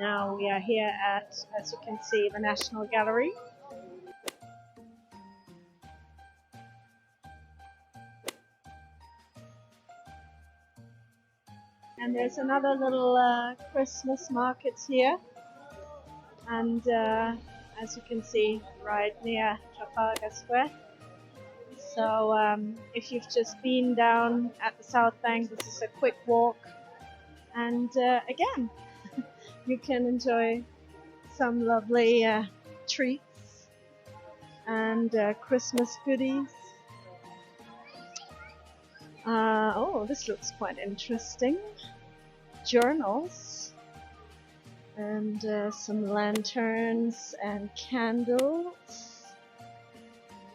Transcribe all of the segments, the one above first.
Now we are here at, as you can see, the National Gallery. And there's another little Christmas market here. And as you can see, right near Trafalgar Square. So if you've just been down at the South Bank, this is a quick walk. And again, you can enjoy some lovely treats and Christmas goodies. Oh, this looks quite interesting. Journals and some lanterns and candles.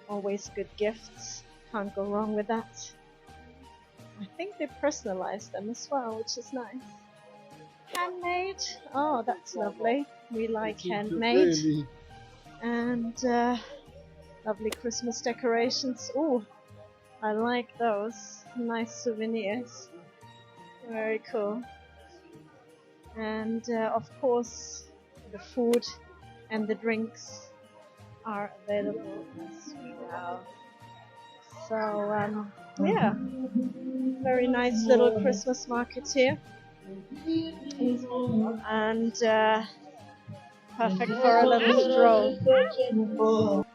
Always good gifts. Can't go wrong with that. I think they personalized them as well, which is nice. Handmade. Oh, that's lovely. We like handmade. And lovely Christmas decorations. Oh, I like those. Nice souvenirs. Very cool. And of course, the food and the drinks are available as well. So yeah, very nice little Christmas market here, and perfect for a little stroll.